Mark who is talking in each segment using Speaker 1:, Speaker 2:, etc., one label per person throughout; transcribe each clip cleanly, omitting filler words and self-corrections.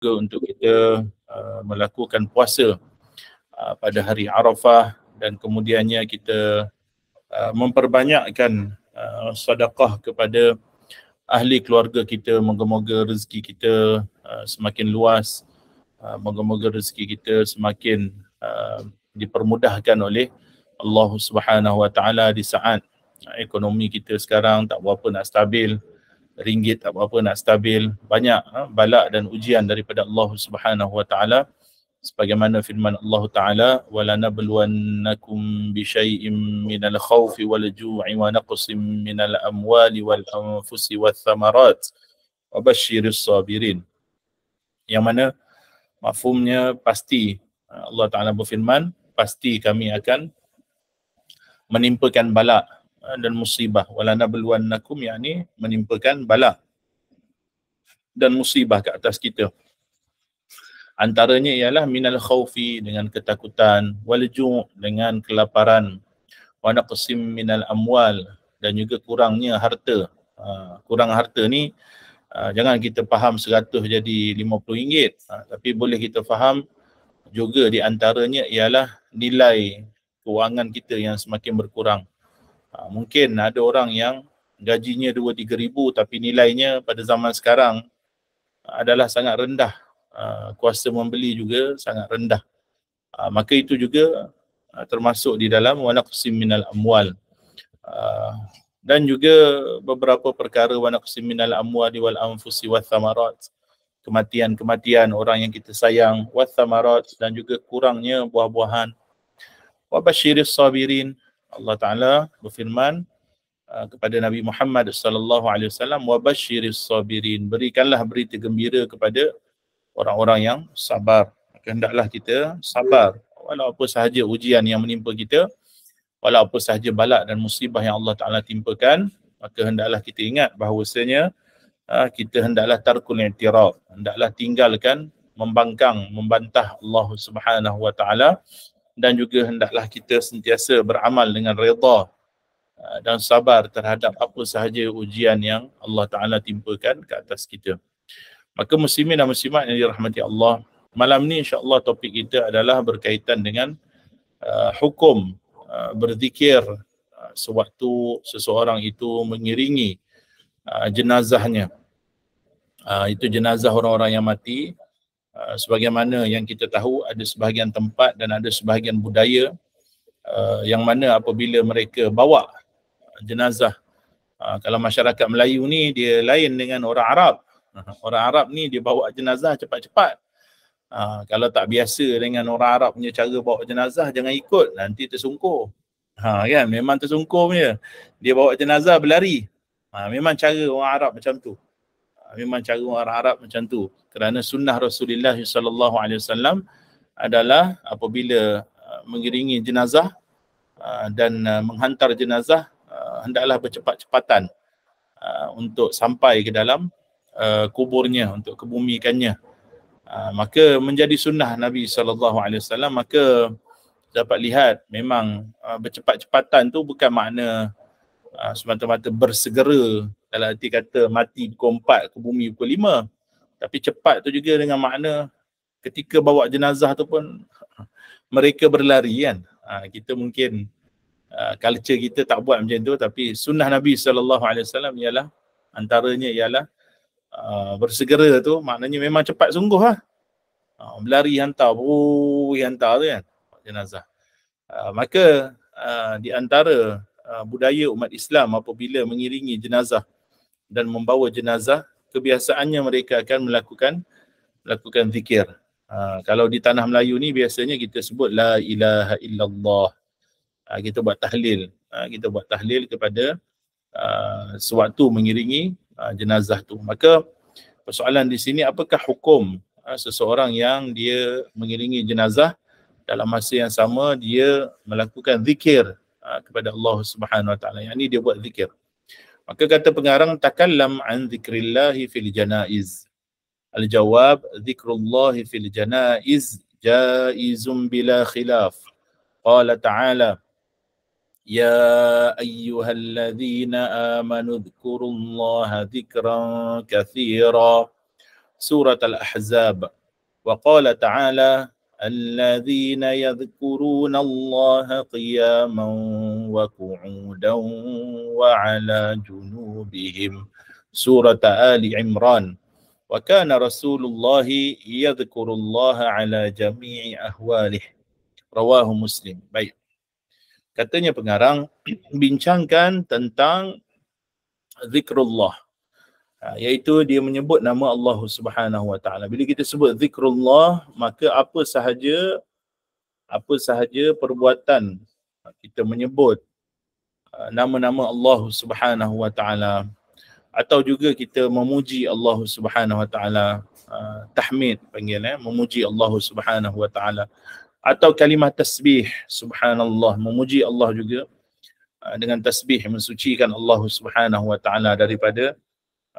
Speaker 1: untuk kita melakukan puasa pada hari Arafah, dan kemudiannya kita memperbanyakkan sedekah kepada ahli keluarga kita. Moga-moga rezeki kita semakin luas, moga-moga rezeki kita semakin dipermudahkan oleh Allah Subhanahu Wa Taala di saat ekonomi kita sekarang tak berapa nak stabil, ringgit tak berapa nak stabil, banyak bala dan ujian daripada Allah Subhanahu Wa Taala, sebagaimana firman Allah Taala, walanabluwannakum bisyai'im minal khawfi wal ju'i wa naqsim minal amwali wal anfusi wath thamarat wa basyiris sabirin. Yang mana mafhumnya pasti Allah Taala berfirman, pasti kami akan menimpakan bala dan musibah. Walanabluwannakum yakni menimpakan bala dan musibah ke atas kita. Antaranya ialah minal khawfi, dengan ketakutan, wal ju' dengan kelaparan, wa naqsim minal amwal, dan juga kurangnya harta. Kurang harta ni jangan kita faham 100 jadi RM50, tapi boleh kita faham juga di antaranya ialah nilai kewangan kita yang semakin berkurang. Mungkin ada orang yang gajinya 2-3 ribu tapi nilainya pada zaman sekarang adalah sangat rendah. Kuasa membeli juga sangat rendah. Maka itu juga termasuk di dalam wa naqsim minal amwal. Dan juga beberapa perkara wa naqsim minal amwali wal anfusi wath thamarat, kematian orang yang kita sayang, wath thamarat, dan juga kurangnya buah-buahan. Wa basyiris sabirin, Allah Taala berfirman kepada Nabi Muhammad sallallahu alaihi wasallam, wa basyiris sabirin, berikanlah berita gembira kepada orang-orang yang sabar. Maka hendaklah kita sabar walau apa sahaja ujian yang menimpa kita, walau apa sahaja bala dan musibah yang Allah Taala timpakan, maka hendaklah kita ingat bahawasanya kita hendaklah tarkul i'tiraf, hendaklah tinggalkan membangkang, membantah Allah Subhanahu Wa Taala, dan juga hendaklah kita sentiasa beramal dengan redha dan sabar terhadap apa sahaja ujian yang Allah Taala timpakan ke atas kita. Maka muslimin dan muslimat yang dirahmati Allah, malam ni insya-Allah topik kita adalah berkaitan dengan hukum berzikir sewaktu seseorang itu mengiringi jenazahnya. Itu jenazah orang-orang yang mati. Sebagaimana yang kita tahu, ada sebahagian tempat dan ada sebahagian budaya yang mana apabila mereka bawa jenazah, kalau masyarakat Melayu ni dia lain dengan orang Arab. Orang Arab ni dia bawa jenazah cepat-cepat. Kalau tak biasa dengan orang Arab punya cara bawa jenazah, jangan ikut, nanti tersungkur. Kan, memang tersungkur punya. Dia bawa jenazah berlari. Memang cara orang Arab macam tu. Memang cara orang Arab macam tu. Kerana sunnah Rasulullah sallallahu alaihi wasallam adalah apabila mengiringi jenazah dan menghantar jenazah, hendaklah bercepat-cepatan untuk sampai ke dalam kuburnya, untuk kebumikannya. Maka menjadi sunnah Nabi sallallahu alaihi wasallam. Maka dapat lihat memang bercepat-cepatan tu bukan makna semata-mata bersegera dalam arti kata mati pukul 4 ke bumi pukul 5, tapi cepat tu juga dengan makna ketika bawa jenazah tu pun mereka berlari kan. Kita mungkin culture kita tak buat macam tu, tapi sunnah Nabi sallallahu alaihi wasallam ialah antaranya ialah bersegera tu maknanya memang cepat sungguh lah. Berlari hantar, hantar tu kan jenazah. Maka di antara budaya umat Islam apabila mengiringi jenazah dan membawa jenazah, kebiasaannya mereka akan melakukan zikir. Kalau di tanah Melayu ni biasanya kita sebut la ilaha illallah. Kita buat tahlil. Kita buat tahlil kepada sewaktu mengiringi jenazah tu. Maka persoalan di sini, apakah hukum seseorang yang dia mengiringi jenazah dalam masa yang sama dia melakukan zikir kepada Allah Subhanahu Wa Taala. Yang ni dia buat zikir. Maka kata pengarang, takallam an zikrillahi fil janaiz. Al-jawab, zikrullahi fil janaiz jaizun bila khilaf. Qala ta'ala, ya ayyuhalladzina amanu dhkurullaha dhikran katsira surat Al-Ahzab. Wa qala ta'ala alladzina yadhkuruna Allah qiyaman wa qu'udan wa 'ala junubihim. Surat Ali Imran. Wa kana Rasulullah yadhkurullaha 'ala jami'i ahwalih. Rawahu Muslim. Baik. Katanya pengarang bincangkan tentang zikrullah, iaitu dia menyebut nama Allah Subhanahu Wa Taala. Bila kita sebut zikrullah, maka apa sahaja perbuatan kita menyebut nama-nama Allah Subhanahu Wa Taala, atau juga kita memuji Allah Subhanahu Wa Taala, tahmid panggil, memuji Allah Subhanahu Wa Taala, atau kalimah tasbih, subhanallah, memuji Allah juga dengan tasbih, mensucikan Allah Subhanahu Wa Taala daripada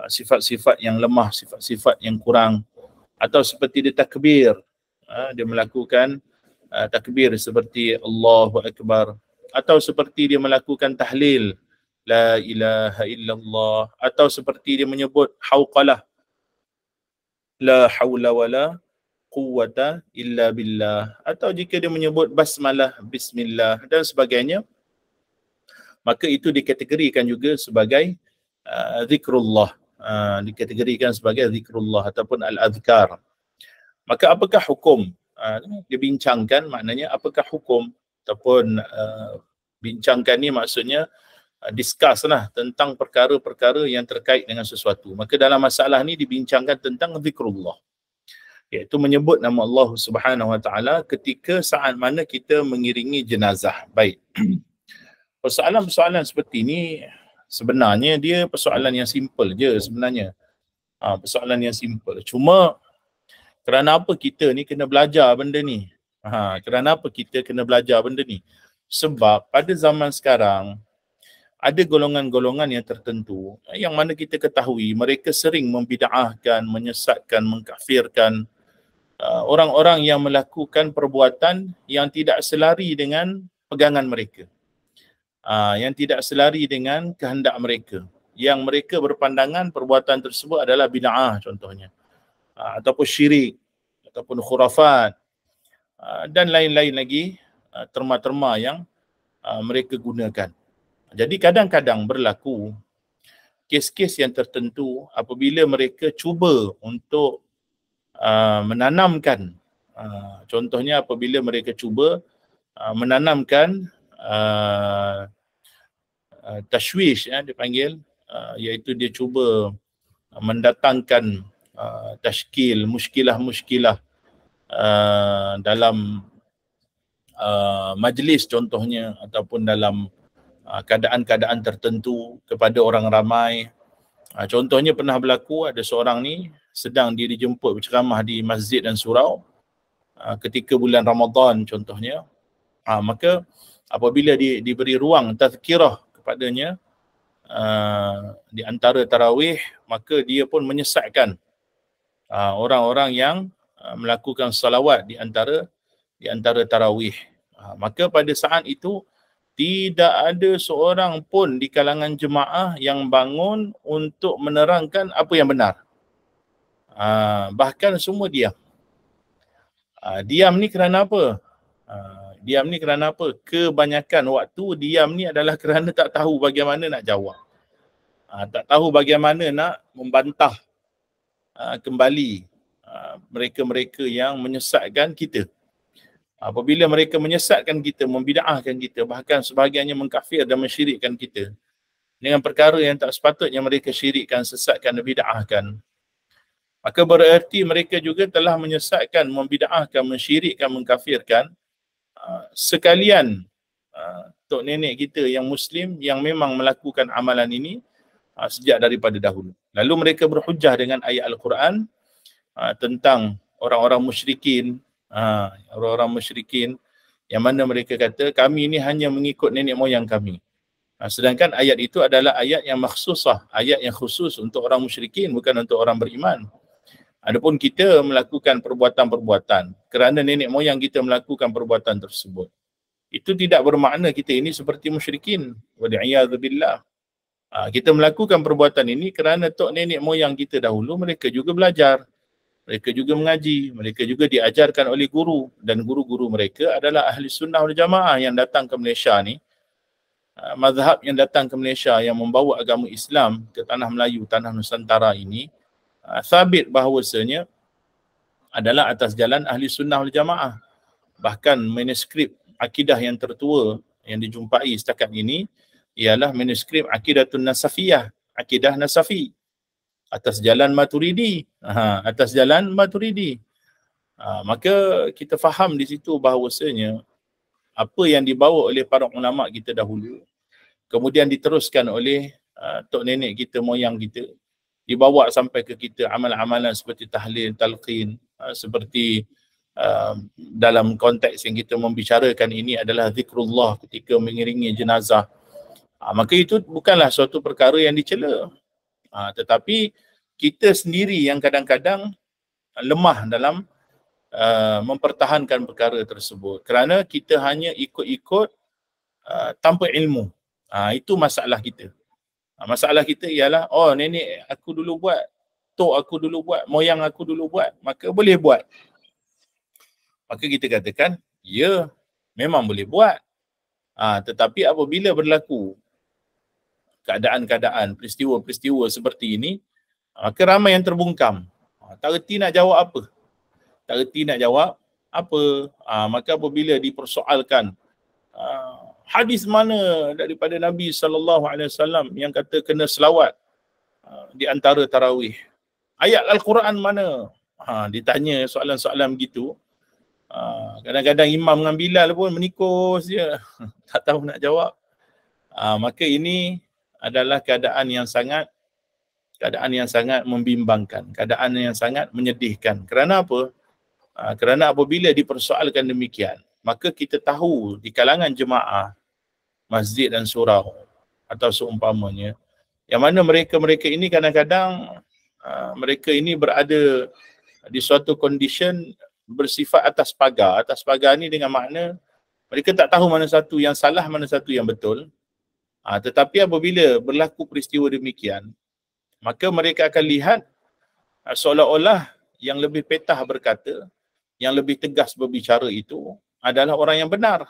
Speaker 1: sifat-sifat yang lemah, sifat-sifat yang kurang. Atau seperti dia takbir, dia melakukan takbir seperti Allahu Akbar, atau seperti dia melakukan tahlil la ilaha illallah, atau seperti dia menyebut hauqalah la haula wala quwwata illa billah, atau jika dia menyebut basmalah, bismillah dan sebagainya, maka itu dikategorikan juga sebagai zikrullah, dikategorikan sebagai zikrullah ataupun al-adhkar. Maka apakah hukum? Dibincangkan, maknanya apakah hukum, ataupun bincangkan ni maksudnya discuss lah tentang perkara-perkara yang terkait dengan sesuatu. Maka dalam masalah ni dibincangkan tentang zikrullah, iaitu menyebut nama Allah Subhanahu Wa Taala ketika saat mana kita mengiringi jenazah. Baik. Persoalan-persoalan seperti ini sebenarnya dia persoalan yang simple je sebenarnya. Persoalan yang simple. Cuma kerana apa kita ni kena belajar benda ni? Kerana apa kita kena belajar benda ni? Sebab pada zaman sekarang ada golongan-golongan yang tertentu yang mana kita ketahui mereka sering membid'ahkan, menyesatkan, mengkafirkan orang-orang yang melakukan perbuatan yang tidak selari dengan pegangan mereka, yang tidak selari dengan kehendak mereka, yang mereka berpandangan perbuatan tersebut adalah bid'ah contohnya, ataupun syirik, ataupun khurafat, dan lain-lain lagi terma-terma yang mereka gunakan. Jadi kadang-kadang berlaku kes-kes yang tertentu apabila mereka cuba untuk menanamkan, contohnya apabila mereka cuba menanamkan tashwish, dipanggil, iaitu dia cuba mendatangkan tashkil, muskilah-muskilah dalam majlis contohnya, ataupun dalam keadaan-keadaan tertentu kepada orang ramai. Contohnya pernah berlaku, ada seorang ni sedang dia dijemput berceramah di masjid dan surau ketika bulan Ramadan contohnya. Maka apabila diberi ruang tazkirah kepadanya di antara tarawih, maka dia pun menyesatkan orang-orang yang melakukan salawat di antara tarawih. Maka pada saat itu tidak ada seorang pun di kalangan jemaah yang bangun untuk menerangkan apa yang benar. Bahkan semua diam. Diam ni kerana apa? Diam ni kerana apa? Kebanyakan waktu diam ni adalah kerana tak tahu bagaimana nak jawab. Tak tahu bagaimana nak membantah kembali mereka-mereka yang menyesatkan kita. Apabila mereka menyesatkan kita, membid'ahkan kita, bahkan sebahagiannya mengkafir dan mensyirikkan kita dengan perkara yang tak sepatutnya mereka syirikkan, sesatkan dan bid'ahkan, maka bererti mereka juga telah menyesatkan, membid'ahkan, mensyirikkan, mengkafirkan sekalian tok nenek kita yang Muslim yang memang melakukan amalan ini sejak daripada dahulu. Lalu mereka berhujah dengan ayat Al-Quran tentang orang-orang musyrikin, orang-orang musyrikin yang mana mereka kata kami ini hanya mengikut nenek moyang kami. Sedangkan ayat itu adalah ayat yang makhsusah, ayat yang khusus untuk orang musyrikin, bukan untuk orang beriman. Adapun kita melakukan perbuatan-perbuatan kerana nenek moyang kita melakukan perbuatan tersebut, itu tidak bermakna kita ini seperti musyrikin. Wal'iyadzubillah. Kita melakukan perbuatan ini kerana tok nenek moyang kita dahulu mereka juga belajar. mereka juga mengaji, mereka juga diajarkan oleh guru, dan guru-guru mereka adalah ahli sunnah wal jamaah yang datang ke Malaysia ni. Mazhab yang datang ke Malaysia yang membawa agama Islam ke tanah Melayu, tanah Nusantara ini, sabit bahawasanya adalah atas jalan ahli sunnah wal jamaah. Bahkan manuskrip akidah yang tertua yang dijumpai setakat ini ialah manuskrip Aqidatun Nasafiyah, akidah Nasafi atas jalan Maturidi. Atas jalan Maturidi. Maka kita faham di situ bahawasanya apa yang dibawa oleh para ulama kita dahulu, kemudian diteruskan oleh tok nenek kita, moyang kita, dibawa sampai ke kita amalan-amalan seperti tahlil, talqin, seperti dalam konteks yang kita membicarakan ini adalah zikrullah ketika mengiringi jenazah. Maka itu bukanlah suatu perkara yang dicela. Tetapi kita sendiri yang kadang-kadang lemah dalam mempertahankan perkara tersebut kerana kita hanya ikut-ikut tanpa ilmu. Itu masalah kita. Masalah kita ialah, oh nenek aku dulu buat, tok aku dulu buat, moyang aku dulu buat, maka boleh buat. Maka kita katakan, ya, memang boleh buat. Tetapi apabila berlaku keadaan-keadaan, peristiwa-peristiwa seperti ini, maka ramai yang terbungkam. Tak reti nak jawab apa. Tak reti nak jawab apa. Maka apabila dipersoalkan, hadis mana daripada Nabi SAW yang kata kena selawat di antara tarawih? Ayat Al-Quran mana? Ditanya soalan-soalan begitu. Kadang-kadang imam dengan Bilal pun menikus je. Tak tahu nak jawab. Maka ini adalah keadaan yang sangat membimbangkan, keadaan yang sangat menyedihkan. Kerana apa? Kerana apabila dipersoalkan demikian, maka kita tahu di kalangan jemaah masjid dan surau atau seumpamanya, yang mana mereka-mereka ini kadang-kadang mereka ini berada di suatu condition bersifat atas pagar. Atas pagar ni dengan makna mereka tak tahu mana satu yang salah, mana satu yang betul. Tetapi apabila berlaku peristiwa demikian, maka mereka akan lihat seolah-olah yang lebih petah berkata, yang lebih tegas berbicara itu adalah orang yang benar.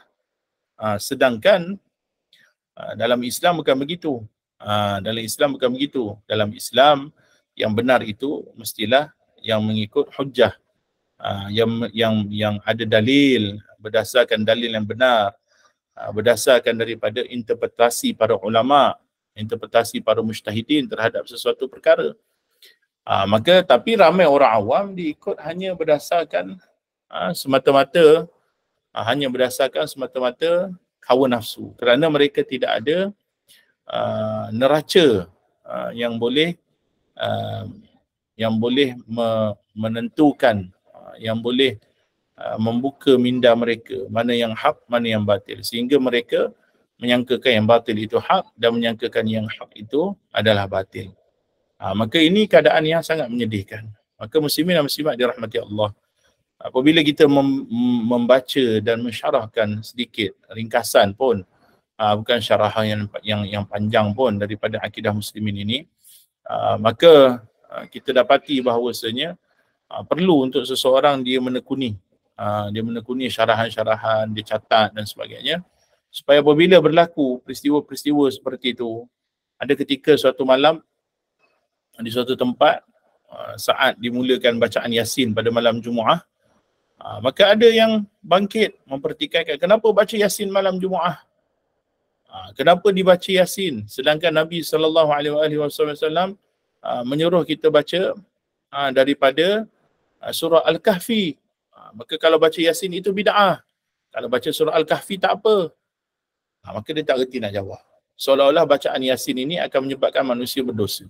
Speaker 1: Sedangkan dalam Islam bukan begitu. Dalam Islam bukan begitu. Dalam Islam yang benar itu mestilah yang mengikut hujjah, yang ada dalil, berdasarkan dalil yang benar, berdasarkan daripada interpretasi para ulama, interpretasi para mujtahidin terhadap sesuatu perkara. Maka tapi ramai orang awam diikut hanya berdasarkan semata-mata hawa nafsu, kerana mereka tidak ada neraca yang boleh menentukan, yang boleh membuka minda mereka, mana yang hak, mana yang batil, sehingga mereka menyangkakan yang batil itu hak dan menyangkakan yang hak itu adalah batil. Maka ini keadaan yang sangat menyedihkan. Maka muslimin dan muslimat dirahmati Allah, apabila kita membaca dan mensyarahkan sedikit ringkasan pun, bukan syarahan yang panjang pun daripada akidah muslimin ini, maka kita dapati bahawasanya perlu untuk seseorang dia menekuni syarahan-syarahan, dia catat dan sebagainya, supaya apabila berlaku peristiwa-peristiwa seperti itu, ada ketika suatu malam di suatu tempat, saat dimulakan bacaan Yasin pada malam Jumaat, maka ada yang bangkit mempertikaikan, kenapa baca Yasin malam Jumaat? Kenapa dibaca Yasin sedangkan Nabi SAW menyuruh kita baca daripada surah Al-Kahfi? Maka kalau baca Yasin itu bid'ah, kalau baca surah Al-Kahfi tak apa. Maka dia tak reti nak jawab. Seolah-olah bacaan Yasin ini akan menyebabkan manusia berdosa.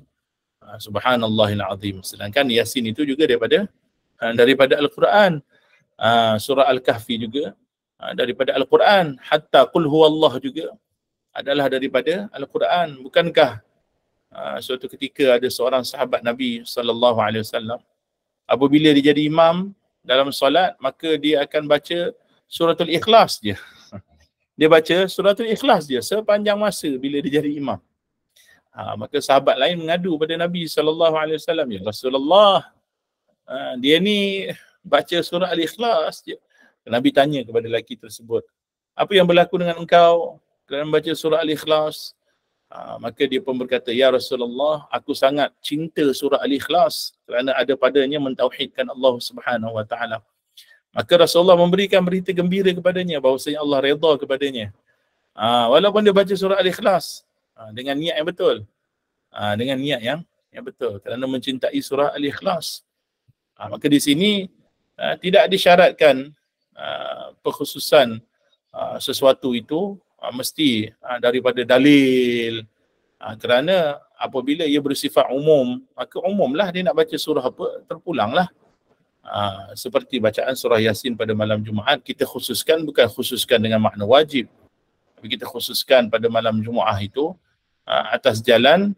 Speaker 1: Subhanallahil azim. Sedangkan Yasin itu juga daripada Al-Quran. Surah Al-Kahfi juga daripada Al-Quran. Hatta qul huwallah juga adalah daripada Al-Quran. Bukankah suatu ketika ada seorang sahabat Nabi SAW, apabila dia jadi imam dalam solat, maka dia akan baca suratul Ikhlas je. Dia baca suratul Ikhlas je sepanjang masa bila dia jadi imam. Maka sahabat lain mengadu pada Nabi SAW, ya Rasulullah, Dia ni baca surah Al-Ikhlas je. Nabi tanya kepada lelaki tersebut, apa yang berlaku dengan engkau kerana baca surah Al-Ikhlas? Maka dia pun berkata, ya Rasulullah, aku sangat cinta surah Al-Ikhlas kerana ada padanya mentauhidkan Allah Subhanahu Wa Taala. Maka Rasulullah memberikan berita gembira kepadanya bahawasanya Allah redha kepadanya. Walaupun dia baca surah Al-Ikhlas dengan niat yang betul. Dengan niat yang betul kerana mencintai surah Al-Ikhlas. Maka di sini tidak disyaratkan perkhususan sesuatu itu mesti daripada dalil, kerana apabila ia bersifat umum, maka umumlah dia nak baca surah apa, terpulanglah. Seperti bacaan surah Yasin pada malam Jumaat, kita khususkan, bukan khususkan dengan makna wajib, tapi kita khususkan pada malam Jumaat itu atas jalan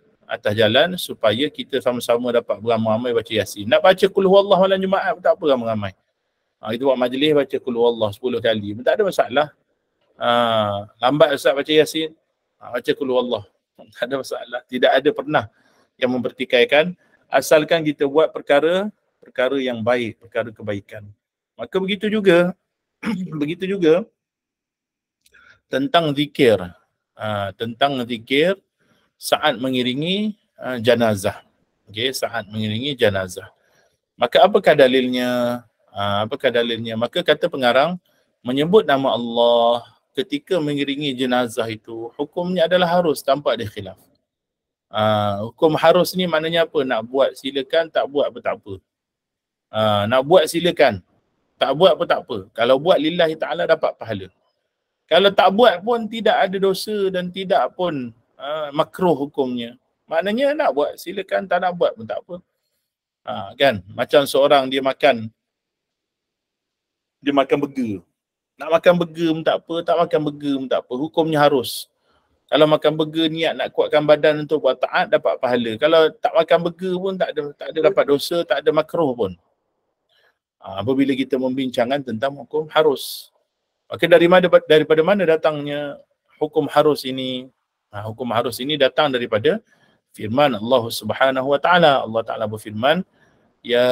Speaker 1: supaya kita sama-sama dapat beramai-ramai baca Yasin. Nak baca Qul Huwallah malam Jumaat tak apa ramai-ramai. Kita buat majlis baca Qul Huwallah 10 kali, tak ada masalah. Lambat Ustaz baca Yasin, baca Qul Huwallah, tak ada masalah. Tidak ada pernah yang mempertikaikan, asalkan kita buat perkara yang baik, perkara kebaikan. Maka begitu juga tentang zikir, saat mengiringi jenazah. Okey, saat mengiringi jenazah. Maka apakah dalilnya? Maka kata pengarang, menyebut nama Allah ketika mengiringi jenazah itu hukumnya adalah harus, tanpa ada khilaf. Hukum harus ni maknanya apa? Nak buat silakan, tak buat pun tak apa. Nak buat silakan, tak buat pun tak apa. Kalau buat lillahi ta'ala dapat pahala. Kalau tak buat pun tidak ada dosa dan tidak pun makruh hukumnya. Maknanya nak buat silakan, tak nak buat pun tak apa. Kan? Macam seorang dia makan burger. Nak makan burger pun tak apa, tak makan burger pun tak apa. Hukumnya harus. Kalau makan burger niat nak kuatkan badan untuk buat taat, dapat pahala. Kalau tak makan burger pun tak ada dapat dosa, tak ada makruh pun. Apabila kita membincangkan tentang hukum harus. Maka daripada mana datangnya hukum harus ini? Hukum harus ini datang daripada firman Allah Subhanahu Wa Taala. Allah Taala berfirman, ya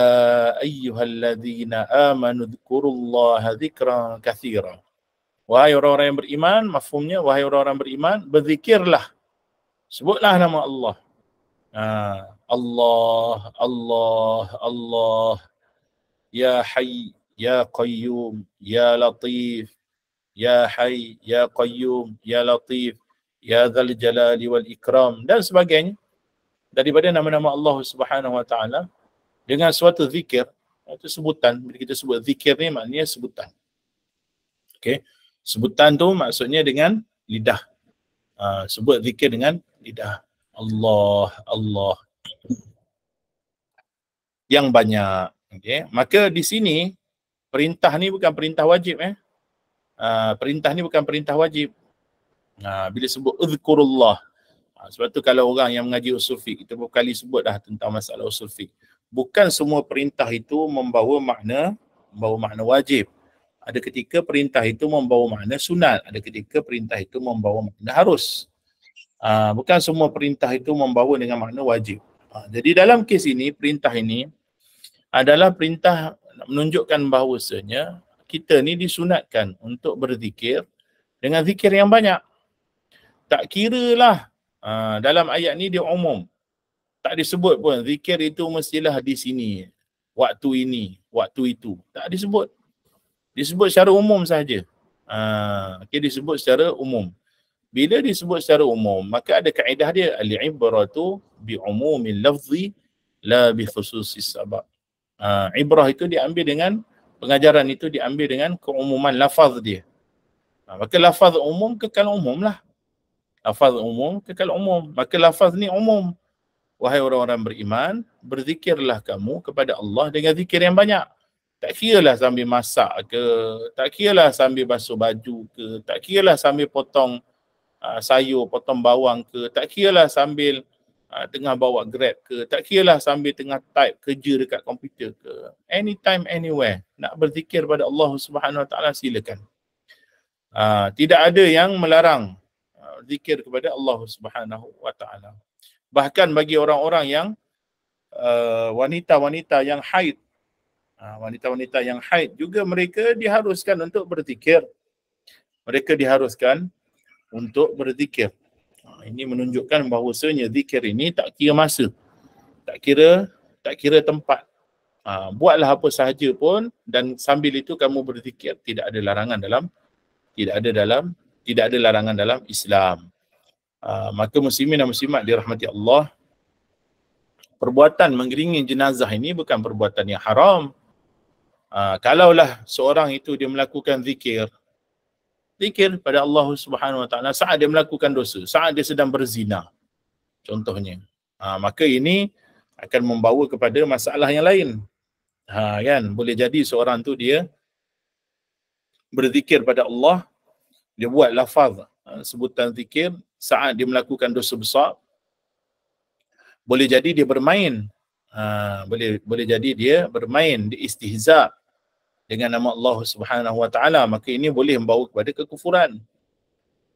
Speaker 1: ayyuhalladzina amanu dzkurullaha dzikran katsira. Wahai orang-orang yang beriman, mafhumnya wahai orang-orang beriman, berzikirlah. Sebutlah nama Allah. Allah. Ya Hayy, Ya Qayyum, Ya Latif. Ya Hayy, Ya Qayyum, Ya Latif, Ya Dzal Jalali wal Ikram, dan sebagainya daripada nama-nama Allah Subhanahu Wa Taala dengan suatu zikir. Itu sebutan. Bila kita sebut zikir ni maknanya sebutan. Okey. Sebutan tu maksudnya dengan lidah. Sebut zikir dengan lidah. Allah. Yang banyak. Okey. Maka di sini perintah ni bukan perintah wajib. Perintah ni bukan perintah wajib. Bila sebut uzkurullah. Sebab tu kalau orang yang mengaji usul fiqh, kita beberapa kali sebut dah tentang masalah usul fiqh. Bukan semua perintah itu membawa makna wajib. Ada ketika perintah itu membawa makna sunat, ada ketika perintah itu membawa makna harus. Bukan semua perintah itu membawa dengan makna wajib. Jadi dalam kes ini, perintah ini adalah perintah menunjukkan bahawasanya kita ni disunatkan untuk berzikir dengan zikir yang banyak. Tak kiralah dalam ayat ni dia umum. Tak disebut pun zikir itu mestilah di sini, waktu ini, waktu itu. Tak disebut. Disebut secara umum sahaja. Disebut secara umum. Bila disebut secara umum, maka ada kaedah dia, al-ibratu bi umumil lafzi la bi khususis sabab. Ibrah itu diambil dengan, pengajaran itu diambil dengan keumuman lafaz dia. Maka lafaz umum kekal umum lah. Lafaz umum kekal umum. Maka lafaz ni umum. Wahai orang-orang beriman, berzikirlah kamu kepada Allah dengan zikir yang banyak. Tak kiralah sambil masak ke, tak kiralah sambil basuh baju ke, tak kiralah sambil potong sayur, potong bawang ke, tak kiralah sambil tengah bawa Grab ke, tak kiralah sambil tengah type kerja dekat komputer ke. Anytime, anywhere. Nak berzikir pada Allah Subhanahu Wa Taala, silakan. Tidak ada yang melarang zikir kepada Allah Subhanahu Wa Taala. Bahkan bagi orang-orang yang wanita-wanita yang haid, Wanita-wanita yang haid juga mereka diharuskan untuk berzikir. Mereka diharuskan untuk berzikir. Ini menunjukkan bahawasanya zikir ini tak kira masa, tak kira tempat. Buatlah apa sahaja pun dan sambil itu kamu berzikir. Tidak ada larangan dalam Islam. Maka muslimin dan muslimat dirahmati Allah, perbuatan mengiringi jenazah ini bukan perbuatan yang haram. Kalaulah seorang itu dia melakukan zikir pada Allah Subhanahu Wa Taala saat dia melakukan dosa, saat dia sedang berzina contohnya, maka ini akan membawa kepada masalah yang lain. Kan boleh jadi seorang tu dia berzikir pada Allah, dia buat lafaz sebutan zikir saat dia melakukan dosa besar, boleh jadi dia bermain, boleh jadi dia bermain, dia istihza dengan nama Allah Subhanahu Wa Taala, maka ini boleh membawa kepada kekufuran.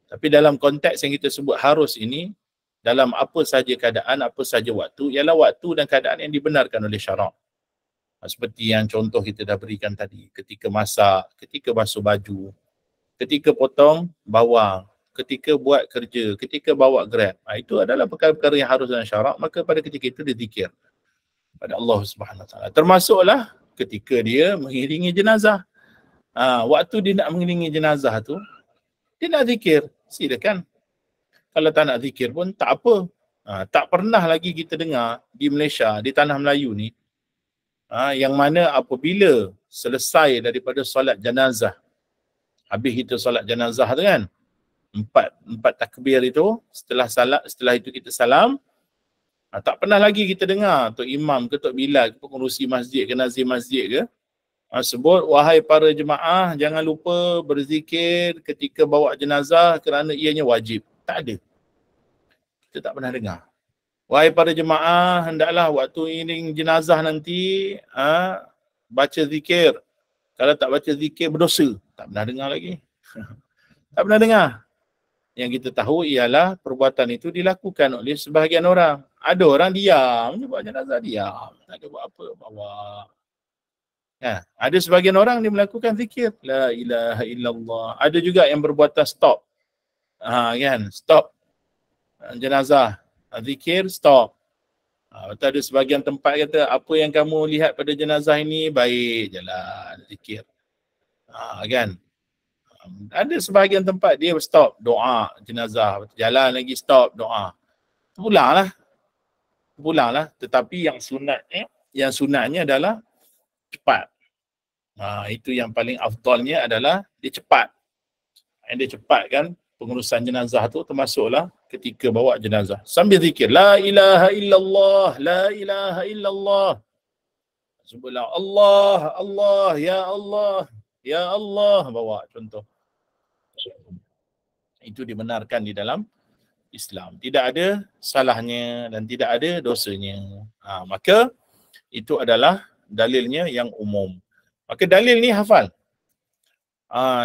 Speaker 1: Tapi dalam konteks yang kita sebut harus ini, dalam apa sahaja keadaan, apa sahaja waktu, ialah waktu dan keadaan yang dibenarkan oleh syarak. Seperti yang contoh kita dah berikan tadi, ketika masak, ketika basuh baju, ketika potong bawang, ketika buat kerja, ketika bawa Grab. Itu adalah perkara-perkara yang harus dalam syarak, maka pada ketika itu dia zikir pada Allah Subhanahu Wa Taala. Termasuklah ketika dia mengiringi jenazah. Waktu dia nak mengiringi jenazah tu, dia nak zikir, silakan. Kalau tak nak zikir pun tak apa. Tak pernah lagi kita dengar di Malaysia, di tanah Melayu ni, yang mana apabila selesai daripada solat jenazah, habis kita solat jenazah tu kan, empat takbir itu, setelah itu kita salam, tak pernah lagi kita dengar Tok Imam ke Tok Bilal ke pengurusi masjid ke nazir masjid ke sebut, wahai para jemaah, jangan lupa berzikir ketika bawa jenazah kerana ianya wajib. Tak ada. Kita tak pernah dengar. Wahai para jemaah, hendaklah waktu iring jenazah nanti baca zikir. Kalau tak baca zikir berdosa. Tak pernah dengar lagi. Tak pernah dengar. Yang kita tahu ialah perbuatan itu dilakukan oleh sebahagian orang. Ada orang diam, dia bawa jenazah diam. Tak ada buat apa, bawa. Ada sebahagian orang dia melakukan zikir. La ilaha illallah. Ada juga yang berbuatan stop. Kan, stop jenazah. Zikir, stop. Betul, ada sebahagian tempat kata, apa yang kamu lihat pada jenazah ini, baik, jalan, zikir. Kan. Ada sebahagian tempat dia stop, doa jenazah. Jalan lagi, stop, doa. Pulanglah. Tetapi yang sunatnya adalah cepat. Itu yang paling afdalnya adalah dia cepat. Yang dia cepat kan, pengurusan jenazah tu termasuklah ketika bawa jenazah. Sambil zikir, la ilaha illallah, la ilaha illallah. Sebutlah Allah, Allah, ya Allah, ya Allah, bawa contoh. Itu dibenarkan di dalam Islam. Tidak ada salahnya dan tidak ada dosanya. Maka itu adalah dalilnya yang umum. Maka dalil ni hafal.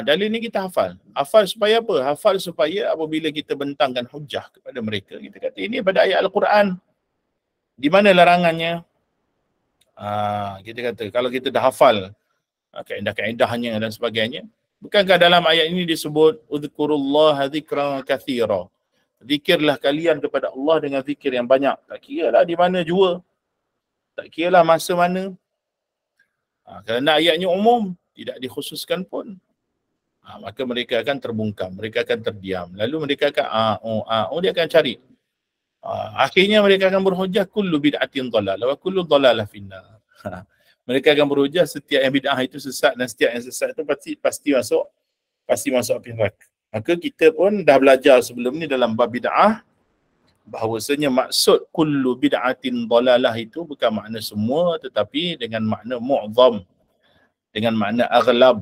Speaker 1: Dalil ni kita hafal. Hafal supaya apa? Hafal supaya apabila kita bentangkan hujah kepada mereka, kita kata ini pada ayat Al-Quran. Di mana larangannya? Kita kata kalau kita dah hafal kaedah-kaedahnya dan sebagainya, bukankah dalam ayat ini disebut udhkurullaha dzikran katsira? Zikirlah kalian kepada Allah dengan zikir yang banyak. Tak kiralah di mana jua. Tak kiralah masa mana. Kerana ayatnya umum, tidak dikhususkan pun. Maka mereka akan terbungkam, mereka akan terdiam. Lalu mereka akan dia akan cari. Akhirnya mereka akan berhujah kullu bid'atin dhalalah wa kullu dhalalah finnar. Mereka akan berhujah setiap yang bid'ah itu sesat dan setiap yang sesat itu pasti masuk api neraka. Maka kita pun dah belajar sebelum ni dalam bab bid'ah bahawasanya maksud kullu bid'atin dhalalah itu bukan makna semua, tetapi dengan makna mu'zam, dengan makna aghlab,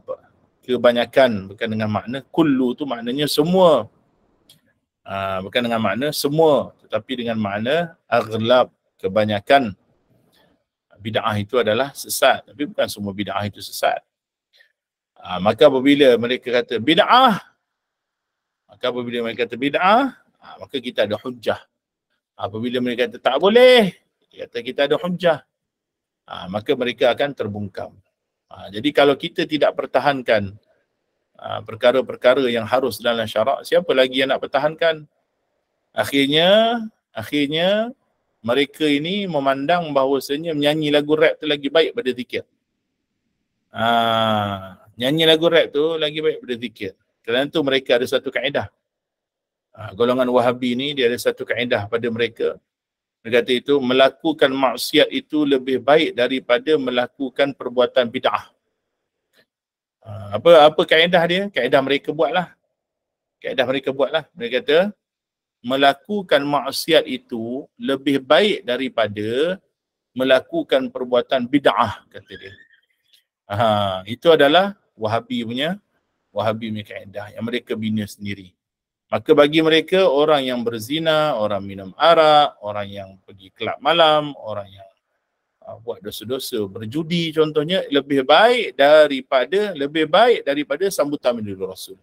Speaker 1: kebanyakan, bukan dengan makna kullu tu maknanya semua. Bukan dengan makna semua, tetapi dengan makna aghlab, kebanyakan bid'ah itu adalah sesat, tapi bukan semua bid'ah itu sesat. Maka apabila mereka kata bid'ah, maka kita ada hujah. Apabila mereka kata tak boleh, kita ada hujah, maka mereka akan terbungkam. Jadi kalau kita tidak pertahankan perkara-perkara yang harus dalam syarak, siapa lagi yang nak pertahankan? Akhirnya mereka ini memandang bahawasanya menyanyi lagu rap tu lagi baik pada zikir. Nyanyi lagu rap tu lagi baik pada zikir. Kerana tu mereka ada satu kaedah. Golongan Wahabi ni dia ada satu kaedah pada mereka. Dia kata itu melakukan maksiat itu lebih baik daripada melakukan perbuatan bid'ah. Apa kaedah dia? Kaedah mereka buatlah. Mereka kata melakukan maksiat itu lebih baik daripada melakukan perbuatan bid'ah, kata dia. Itu adalah Wahabi punya kaedah yang mereka bina sendiri. Maka bagi mereka, orang yang berzina, orang minum arak, orang yang pergi kelab malam, orang yang buat dosa-dosa, berjudi contohnya, lebih baik daripada sambutan Maulid Rasul.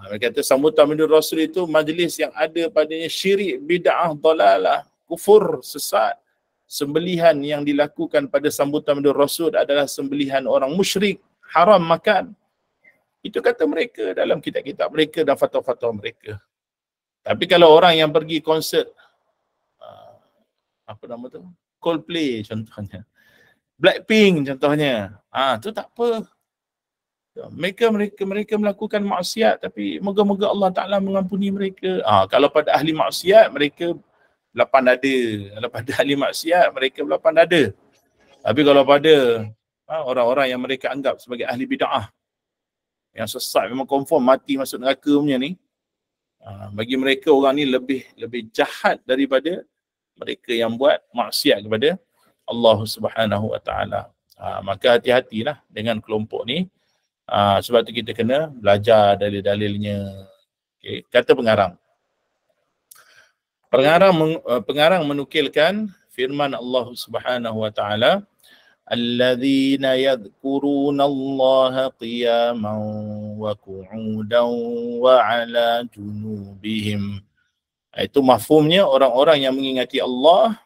Speaker 1: Mereka kata sambutan Maulid Rasul itu majlis yang ada padanya syirik, bid'ah, dalalah, kufur, sesat. Sembelihan yang dilakukan pada sambutan Maulid Rasul adalah sembelihan orang musyrik, haram makan. Itu kata mereka dalam kitab-kitab mereka dan fatwa-fatwa mereka. Tapi kalau orang yang pergi konsert, apa nama tu? Coldplay contohnya. Blackpink contohnya. Tu tak apa. Mereka melakukan maksiat tapi moga-moga Allah Ta'ala mengampuni mereka. Kalau pada ahli maksiat mereka 8 dada. Kalau pada ahli maksiat mereka 8 dada. Tapi kalau pada orang-orang yang mereka anggap sebagai ahli bid'ah, yang sesat memang confirm mati masuk neraka punya ni, bagi mereka orang ni lebih jahat daripada mereka yang buat maksiat kepada Allah Subhanahu Wa Taala. Maka hati-hatilah dengan kelompok ni. Sebab tu kita kena belajar dalil-dalilnya. Okay. Kata pengarang. Pengarang menukilkan firman Allah Subhanahu Wa Taala, alladzina yadhkuruna Allah qiyaman wa qu'udan wa ala junubihim. Itu mafhumnya orang-orang yang mengingati Allah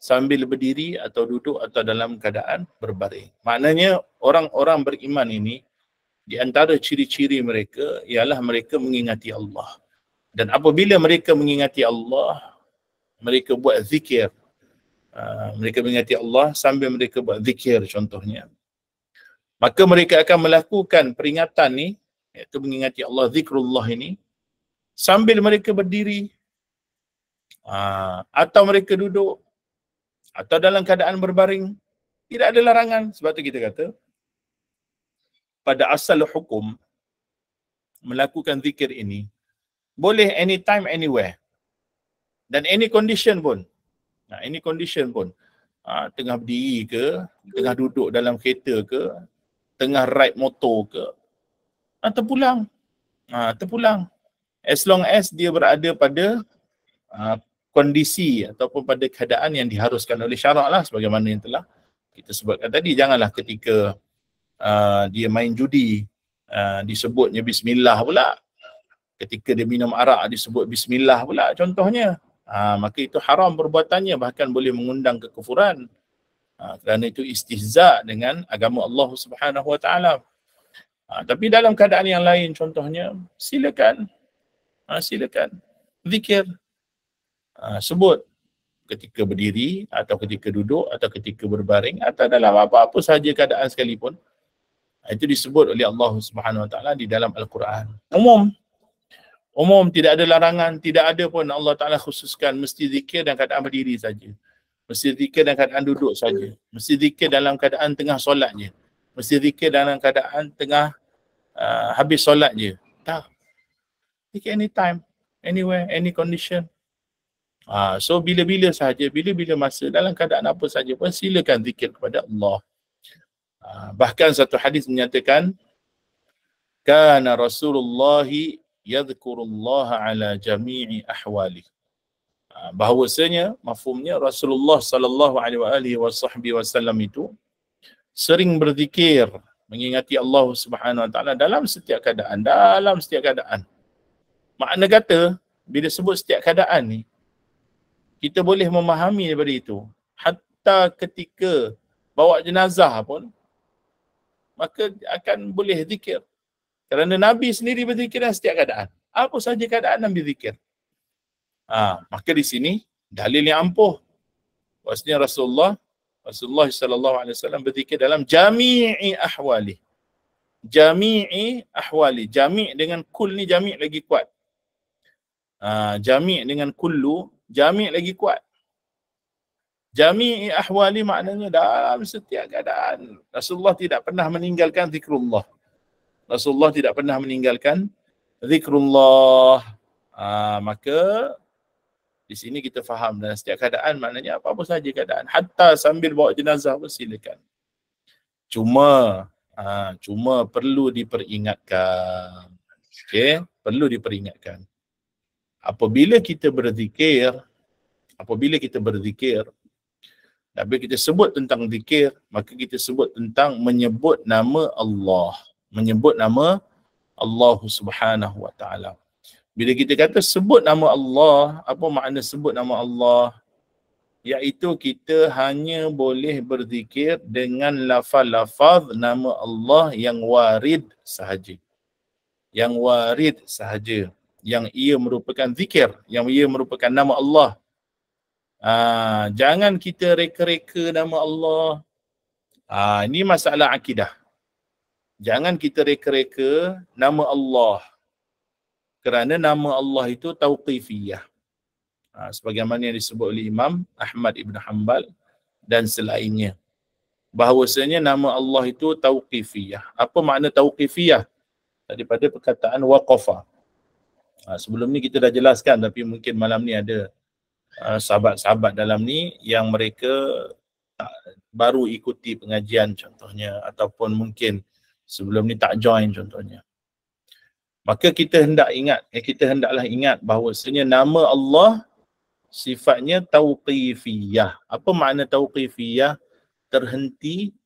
Speaker 1: sambil berdiri atau duduk atau dalam keadaan berbaring. Maknanya orang-orang beriman ini, di antara ciri-ciri mereka ialah mereka mengingati Allah. Dan apabila mereka mengingati Allah, mereka buat zikir. Mereka mengingati Allah sambil mereka buat zikir contohnya. Maka mereka akan melakukan peringatan ni, iaitu mengingati Allah, zikrullah ini, sambil mereka berdiri, atau mereka duduk, atau dalam keadaan berbaring. Tidak ada larangan. Sebab tu kita kata, pada asal hukum, melakukan zikir ini, boleh anytime, anywhere. Dan any condition pun. Tengah berdiri ke, tengah duduk dalam kereta ke, tengah ride motor ke, terpulang. As long as dia berada pada kondisi ataupun pada keadaan yang diharuskan oleh syarak lah, sebagaimana yang telah kita sebutkan tadi. Janganlah ketika dia main judi disebutnya bismillah pula, ketika dia minum arak disebut bismillah pula contohnya. Maka itu haram perbuatannya, bahkan boleh mengundang kekufuran. Kerana itu istihza dengan agama Allah Subhanahu Wa Taala. Tapi dalam keadaan yang lain contohnya, silakan zikir. Sebut ketika berdiri atau ketika duduk atau ketika berbaring atau dalam apa-apa sahaja keadaan sekalipun. Itu disebut oleh Allah Subhanahu Wa Taala di dalam Al-Quran. Umum, tidak ada larangan, tidak ada pun Allah Ta'ala khususkan mesti zikir dalam keadaan berdiri saja. Mesti zikir dalam keadaan duduk saja. Mesti zikir dalam keadaan tengah solat je. Mesti zikir dalam keadaan tengah habis solat je. Tak. Zikir anytime, anywhere, any condition. So bila-bila sahaja, bila-bila masa, dalam keadaan apa sahaja pun silakan zikir kepada Allah. Bahkan satu hadis menyatakan, kana Rasulullahi yadhkurullaha ala jami'i ahwali. Bahawasanya mafhumnya Rasulullah sallallahu alaihi wasallam itu sering berzikir, mengingati Allah Subhanahu Wa Taala dalam setiap keadaan, Makna kata bila sebut setiap keadaan ni, kita boleh memahami daripada itu. Hatta ketika bawa jenazah pun, maka akan boleh zikir. Kerana Nabi sendiri berzikir dalam setiap keadaan. Apa saja keadaan Nabi zikir. Maka di sini dalil yang ampuh. Maksudnya Rasulullah sallallahu alaihi wasallam berzikir dalam jami'i ahwali. Jami'i ahwali. Jami' dengan kul ni jami' lagi kuat. Jami' dengan kullu, jami' lagi kuat. Jami'i ahwali maknanya dalam setiap keadaan. Rasulullah tidak pernah meninggalkan zikrullah. Rasulullah tidak pernah meninggalkan zikrullah. Maka di sini kita faham dalam setiap keadaan maknanya apa-apa saja keadaan. Hatta sambil bawa jenazah pun silakan. Cuma perlu diperingatkan. Okey, perlu diperingatkan. Apabila kita berzikir, tapi kita sebut tentang zikir, maka kita sebut tentang menyebut nama Allah. Menyebut nama Allah Subhanahu wa taala. Bila kita kata sebut nama Allah, apa makna sebut nama Allah? Iaitu kita hanya boleh berzikir dengan lafaz-lafaz nama Allah yang warid sahaja. Yang warid sahaja. Yang ia merupakan zikir, yang ia merupakan nama Allah. Jangan kita reka-reka nama Allah. Ini masalah akidah. Jangan kita reka-reka nama Allah. Kerana nama Allah itu tauqifiyah. Sebagaimana yang disebut oleh Imam Ahmad Ibn Hanbal dan selainnya. Bahawasanya nama Allah itu tauqifiyah. Apa makna tauqifiyah? Daripada perkataan waqafa. Sebelum ni kita dah jelaskan, tapi mungkin malam ni ada sahabat-sahabat dalam ni yang mereka baru ikuti pengajian contohnya, ataupun mungkin sebelum ni tak join contohnya. Maka kita hendaklah ingat bahawasanya nama Allah sifatnya tauqifiyah. Apa makna tauqifiyah? Terhenti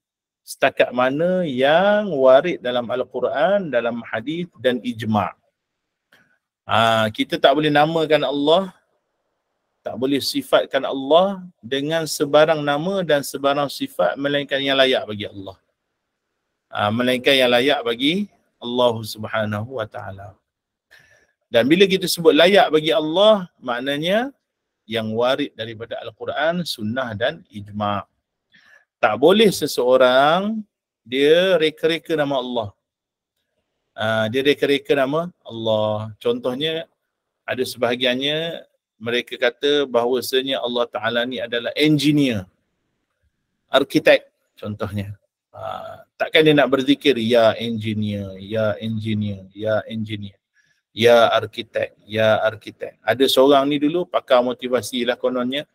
Speaker 1: setakat mana yang warid dalam Al-Quran, dalam hadis dan ijma'. Kita tak boleh namakan Allah, tak boleh sifatkan Allah dengan sebarang nama dan sebarang sifat melainkan yang layak bagi Allah. Melainkan yang layak bagi Allah Subhanahu wa taala. Dan bila kita sebut layak bagi Allah, maknanya yang warid daripada Al-Quran, sunnah dan ijma'. Tak boleh seseorang dia reka-reka nama Allah. Dia reka-reka nama Allah. Contohnya, ada sebahagiannya mereka kata bahawasanya Allah Ta'ala ni adalah engineer, arkitek contohnya. Takkan dia nak berzikir, ya engineer, ya engineer, ya engineer, ya arkitek, ya arkitek. Ada seorang ni dulu pakar motivasi lah kononnya.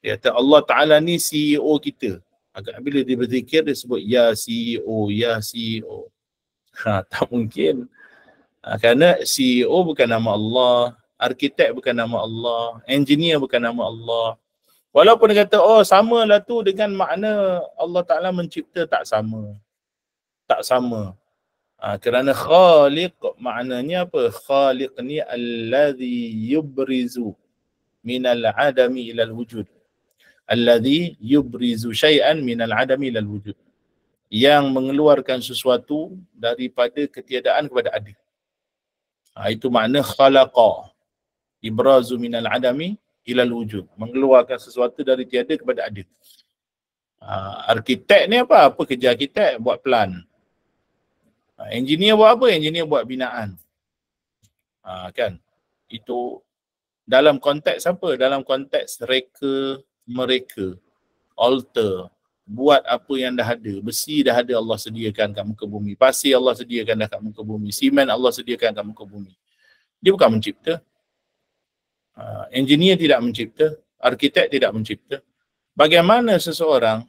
Speaker 1: Dia kata Allah Ta'ala ni CEO kita. Agak bila dia berzikir dia sebut ya CEO, ya CEO. Tak mungkin. Kerana CEO bukan nama Allah, arkitek bukan nama Allah, engineer bukan nama Allah. Walaupun dia kata, oh samalah tu dengan makna Allah Ta'ala mencipta, tak sama. Tak sama. Kerana khaliq maknanya apa? Khaliq ni alladhi yubrizu minal adami ilal wujud. Alladhi yubrizu syai'an minal adami ilal wujud. Yang mengeluarkan sesuatu daripada ketiadaan kepada ada. Itu makna khalaqa. Ibrazu minal adami ilal wujud. Mengeluarkan sesuatu dari tiada kepada ada. Arkitek ni apa? Apa kerja arkitek? Buat plan. Engineer buat apa? Engineer buat binaan. Kan? Itu dalam konteks apa? Dalam konteks reka, mereka, altar, buat apa yang dah ada. Besi dah ada Allah sediakan kat muka bumi. Pasir Allah sediakan dah kat muka bumi. Simen Allah sediakan kat muka bumi. Dia bukan mencipta. Engineer tidak mencipta. Arkitek tidak mencipta. Bagaimana seseorang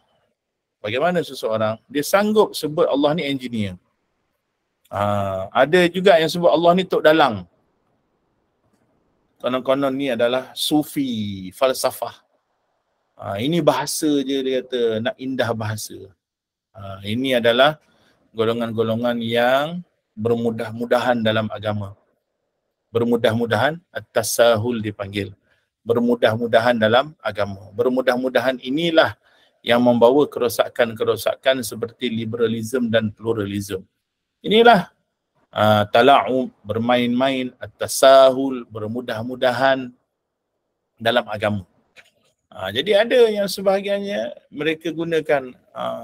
Speaker 1: dia sanggup sebut Allah ni engineer? Ada juga yang sebut Allah ni tok dalang. Konon-konon ni adalah sufi, falsafah. Ini bahasa je dia kata, nak indah bahasa. Ini adalah golongan-golongan yang bermudah-mudahan dalam agama. Bermudah-mudahan, at-tasahul dipanggil. Bermudah-mudahan dalam agama. Bermudah-mudahan inilah yang membawa kerosakan-kerosakan seperti liberalism dan pluralism. Inilah tala'ub, bermain-main, at-tasahul, bermudah-mudahan dalam agama. Jadi ada yang sebahagiannya mereka gunakan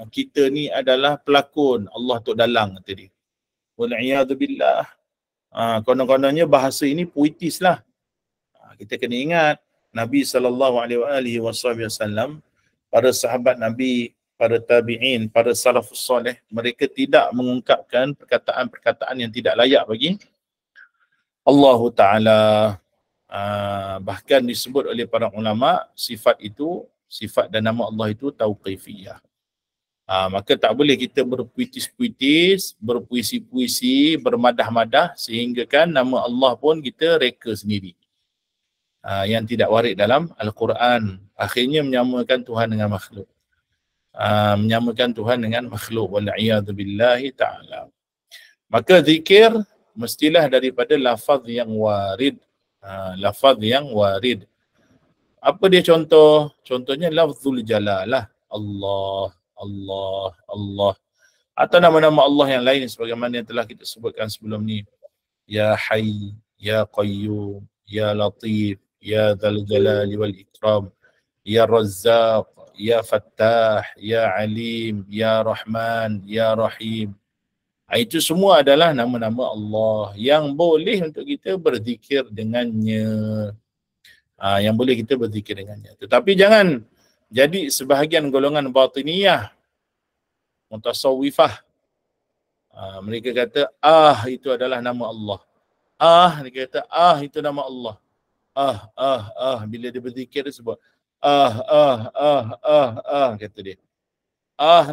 Speaker 1: kita ni adalah pelakon Allah Tok Dalang kata dia. Wal'iyadzubillah. Konon-kononnya bahasa ini puitis lah. Kita kena ingat Nabi SAW, para sahabat Nabi, para tabi'in, para salafus soleh, mereka tidak mengungkapkan perkataan-perkataan yang tidak layak bagi Allah Ta'ala. Bahkan disebut oleh para ulama, sifat itu, sifat dan nama Allah itu tauqifiyah. Maka tak boleh kita berpuitis-puitis, berpuisi-puisi, bermadah-madah sehingga kan nama Allah pun kita reka sendiri. Yang tidak warid dalam Al-Quran. Akhirnya menyamakan Tuhan dengan makhluk. Menyamakan Tuhan dengan makhluk. Wal'iyadzubillahi ta'ala. Maka zikir mestilah daripada lafaz yang warid. Lafaz yang warid. Apa dia contoh? Contohnya lafzul jalalah. Allah, Allah, Allah. Atau nama-nama Allah yang lain sebagaimana yang telah kita sebutkan sebelum ni. Ya Hayy, Ya Qayyum, Ya Latif, Ya Dzal Jalali wal Ikram, Ya Razzaq, Ya Fattah, Ya Alim, Ya Rahman, Ya Rahim. Itu semua adalah nama-nama Allah yang boleh untuk kita berzikir dengannya. Yang boleh kita berzikir dengannya. Tetapi jangan jadi sebahagian golongan batiniyah, mutasawwifah. Mereka kata itu adalah nama Allah. Mereka kata itu nama Allah. Bila dia berzikir dia sebut kata dia.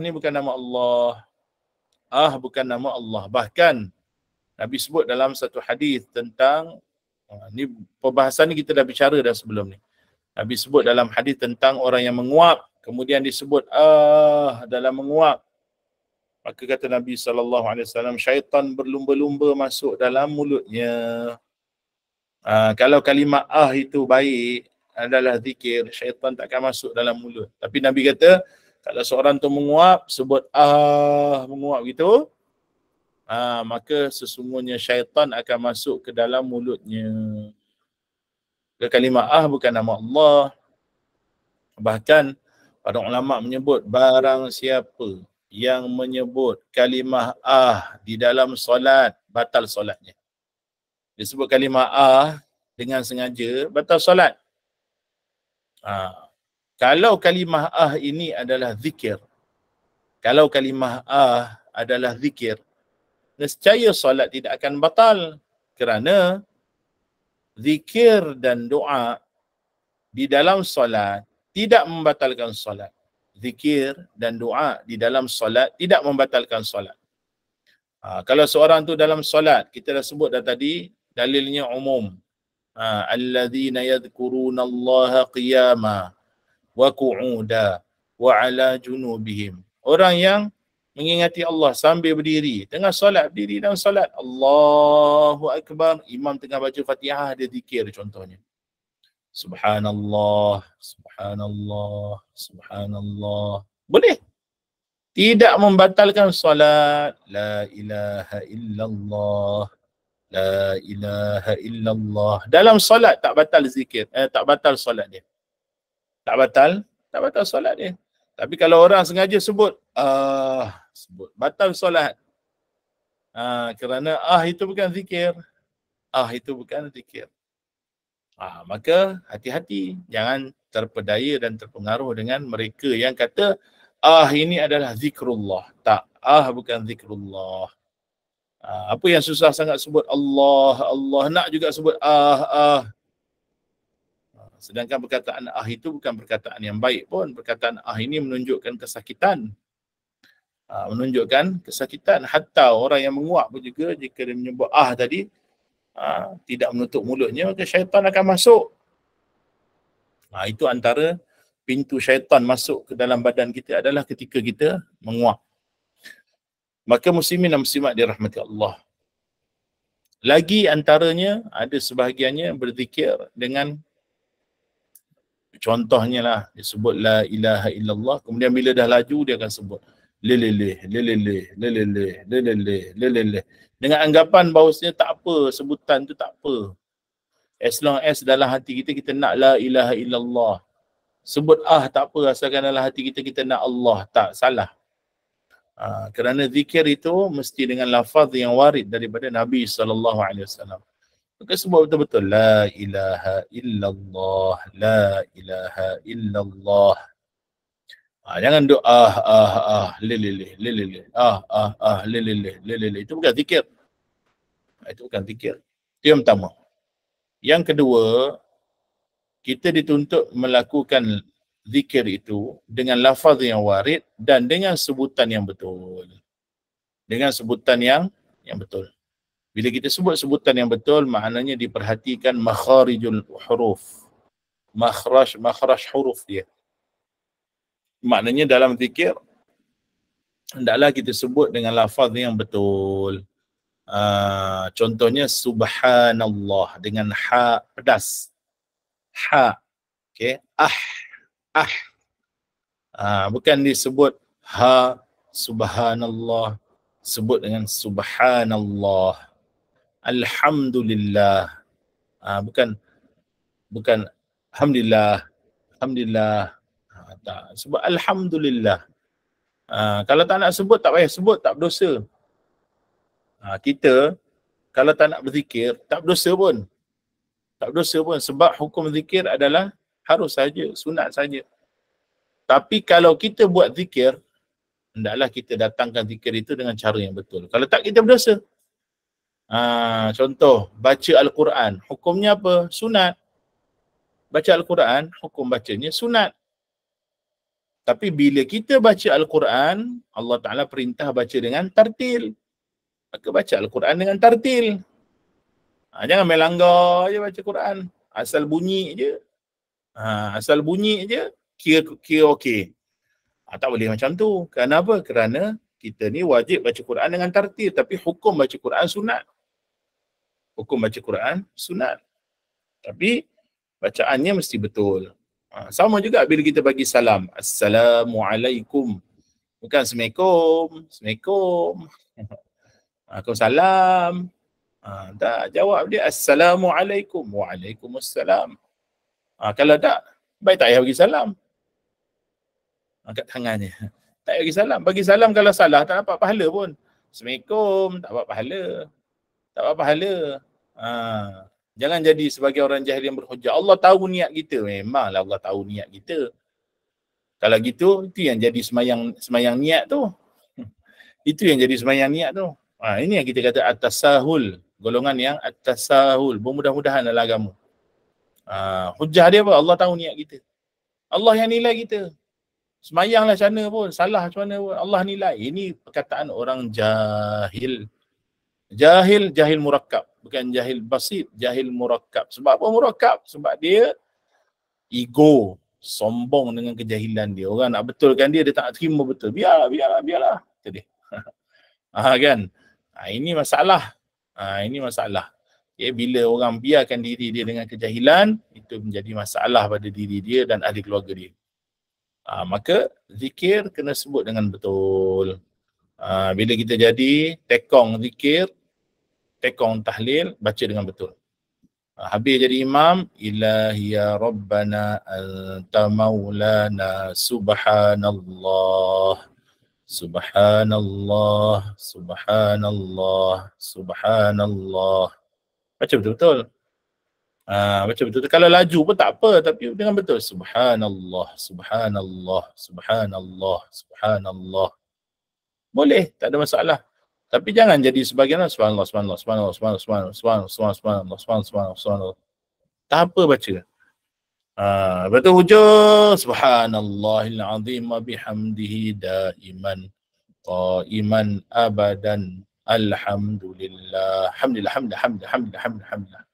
Speaker 1: Ni bukan nama Allah. Bukan nama Allah. Bahkan Nabi sebut dalam satu hadis tentang ni perbahasan ni kita dah bicara dah sebelum ni. Nabi sebut dalam hadis tentang orang yang menguap, kemudian disebut dalam menguap. Maka kata Nabi SAW, syaitan berlumba-lumba masuk dalam mulutnya. Kalau kalimah itu baik, adalah zikir, syaitan tak akan masuk dalam mulut. Tapi Nabi kata, kalau seorang tu menguap, sebut menguap gitu, maka sesungguhnya syaitan akan masuk ke dalam mulutnya. Kalimah bukan nama Allah. Bahkan para ulama menyebut barang siapa yang menyebut kalimah di dalam solat, batal solatnya. Dia sebut kalimah dengan sengaja, batal solat. Kalau kalimah ini adalah zikir, kalau kalimah adalah zikir, nescaya solat tidak akan batal, kerana zikir dan doa di dalam solat tidak membatalkan solat. Zikir dan doa di dalam solat tidak membatalkan solat. Kalau seorang tu dalam solat, kita dah sebut dah tadi, dalilnya umum. Alladzina yadhkurunallaha qiyama wa qu'uda wa ala junubihim. Orang yang mengingati Allah sambil berdiri, tengah solat, berdiri dalam solat, Allahu Akbar, imam tengah baca Fatihah, dia zikir contohnya. Subhanallah, Subhanallah, Subhanallah. Boleh. Tidak membatalkan solat. La ilaha illallah, La ilaha illallah. Dalam solat tak batal zikir, tak batal solat dia. Tak batal solat dia. Tapi kalau orang sengaja sebut, sebut batal solat. Kerana itu bukan zikir. Itu bukan zikir. Maka hati-hati, jangan terpedaya dan terpengaruh dengan mereka yang kata ini adalah zikrullah. Tak, bukan zikrullah. Apa yang susah sangat sebut Allah, Allah, nak juga sebut sedangkan perkataan itu bukan perkataan yang baik pun. Perkataan ini menunjukkan kesakitan. Menunjukkan kesakitan. Hatta orang yang menguap pun juga, jika dia menyebut tadi, tidak menutup mulutnya, maka syaitan akan masuk. Itu antara pintu syaitan masuk ke dalam badan kita adalah ketika kita menguap. Maka muslimin dan muslimat dirahmati Allah. Lagi antaranya ada sebahagiannya berzikir dengan Contohnya lah, dia sebut la ilaha illallah, kemudian bila dah laju dia akan sebut leleleh, leleleh, leleleh, leleleh, leleleh. Dengan anggapan bahawasanya tak apa, sebutan tu tak apa. As long as dalam hati kita, kita nak la ilaha illallah. Sebut tak apa, asalkan dalam hati kita, kita nak Allah. Tak, salah. Kerana zikir itu mesti dengan lafaz yang warid daripada Nabi SAW. Maka sebut betul-betul la ilaha illallah, la ilaha illallah. Jangan doa leleleh, leleleh, leleleh, leleleh. Itu bukan zikir. Itu bukan zikir. Itu yang pertama. Yang kedua, kita dituntut melakukan zikir itu dengan lafaz yang warid dan dengan sebutan yang betul. Dengan sebutan yang betul. Bila kita sebut sebutan yang betul, maknanya diperhatikan makharijul huruf. Makhraj huruf dia. Maknanya dalam zikir, hendaklah kita sebut dengan lafaz yang betul. Contohnya subhanallah dengan ha pedas. Ha. Okay. Bukan disebut ha subhanallah. Sebut dengan subhanallah. Alhamdulillah. Bukan alhamdulillah. Alhamdulillah. Tak. Sebut alhamdulillah. Kalau tak nak sebut, tak payah sebut, tak berdosa. Kita kalau tak nak berzikir, tak berdosa pun. Tak berdosa pun sebab hukum zikir adalah harus saja, sunat saja. Tapi kalau kita buat zikir, hendaklah kita datangkan zikir itu dengan cara yang betul. Kalau tak, kita berdosa. Contoh, baca Al-Quran. Hukumnya apa? Sunat. Baca Al-Quran, hukum bacanya sunat. Tapi bila kita baca Al-Quran, Allah Ta'ala perintah baca dengan tartil. Maka baca Al-Quran dengan tartil. Jangan main langgar je baca Quran. Asal bunyi je. Asal bunyi je, kira okey. Tak boleh macam tu. Kenapa? Kerana kita ni wajib baca Quran dengan tartil. Tapi hukum baca Quran sunat. Hukum baca Quran sunat. Tapi bacaannya mesti betul. Sama juga bila kita bagi salam. Assalamualaikum. Bukan Assalamualaikum. Assalamualaikum. Waalaikumsalam. Tak, jawab dia Assalamualaikum. Waalaikumsalam. Kalau tak, baik tak payah bagi salam. Angkat tangannya. Tak payah bagi salam. Bagi salam kalau salah, tak dapat pahala pun. Assalamualaikum, tak dapat pahala. Tak dapat pahala. Jangan jadi sebagai orang jahil yang berhujah. Allah tahu niat kita. Memanglah Allah tahu niat kita. Kalau gitu, itu yang jadi semayang niat tu. Itu yang jadi semayang niat tu. Ini yang kita kata at-tasahul. Golongan yang at-tasahul. Bermudah-mudahan dalam agama. Hujah dia apa? Allah tahu niat kita. Allah yang nilai kita. Semayanglah macam mana pun. Salah macam mana pun. Allah nilai. Ini perkataan orang jahil. Jahil murakkab. Bukan jahil basit, jahil murakkab. Sebab apa murakkab? Sebab dia ego, sombong dengan kejahilan dia. Orang nak betulkan dia tak terima betul. Biarlah. Itu dia. Kan? Ini masalah. Ini masalah. Bila orang biarkan diri dia dengan kejahilan, itu menjadi masalah pada diri dia dan ahli keluarga dia. Maka zikir kena sebut dengan betul. Bila kita jadi tekong zikir, tekong tahlil, baca dengan betul. Habis jadi imam, ilahi ya rabbana anta maulana subhanallah. Subhanallah, subhanallah, subhanallah. Baca betul-betul. Baca betul-betul. Kalau laju pun tak apa, tapi dengan betul. Subhanallah, subhanallah, subhanallah, subhanallah. Boleh, tak ada masalah. Tapi jangan jadi sebagian subhanallah, subhanallah, subhanallah, subhanallah, subhanallah, subhanallah, subhanallah, subhanallah, subhanallah. Tak apa baca. Betul hujung subhanallahil azim wa bihamdihi daiman qaiman abadan alhamdulillah. Alhamdulillah.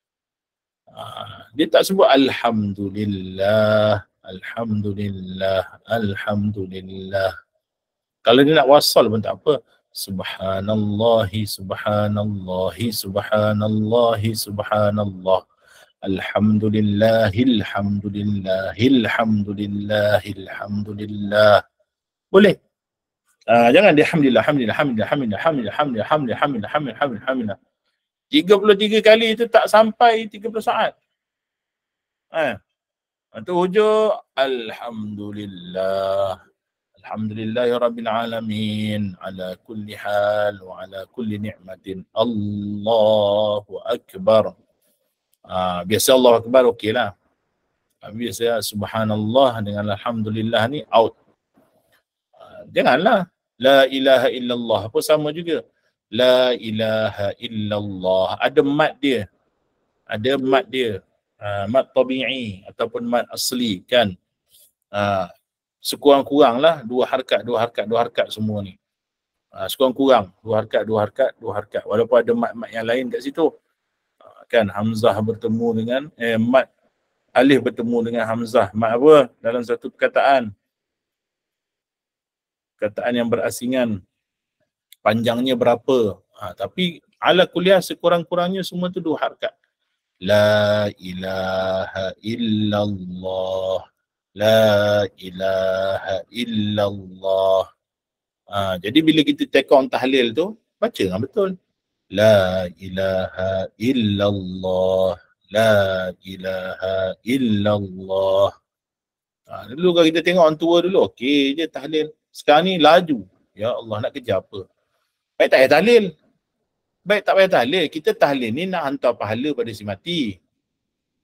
Speaker 1: Dia tak sebut alhamdulillah, alhamdulillah. Kalau dia nak wasal pun tak apa. Subhanallahi, subhanallahi, subhanallahi, subhanallah. Alhamdulillah. Boleh. Jangan dia alhamdulillah, alhamdulillah, alhamdulillah, alhamdulillah, alhamdulillah, alhamdulillah, alhamdulillah, alhamdulillah. 33 kali itu tak sampai 30 saat. Itu hujung alhamdulillah. Alhamdulillahirabbil alamin ala kulli hal wa ala kulli ni'matin. Allahu akbar. Biasa Allahu akbar okeylah. Biasa subhanallah dengan alhamdulillah ni out. Janganlah la ilaha illallah pun sama juga. La ilaha illallah. Ada mat dia. Ada mat dia. Mat tabi'i ataupun mat asli kan. Sekurang-kuranglah 2 harkat semua ni. Sekurang-kurang 2 harkat. Walaupun ada mat-mat yang lain kat situ. Kan hamzah bertemu dengan mat alif bertemu dengan hamzah. Mat apa? Dalam satu perkataan yang berasingan. Panjangnya berapa? Tapi ala kuliah sekurang-kurangnya semua tu 2 harkat. La ilaha illallah. La ilaha illallah. Jadi bila kita take on tahlil tu, baca dengan betul. La ilaha illallah. La ilaha illallah. Dulu kalau kita tengok orang tua dulu, okey je tahlil. Sekarang ni laju. Ya Allah, nak kerja apa? Baik tak payah tahlil. Baik tak payah tahlil. Kita tahlil ni nak hantar pahala pada si mati.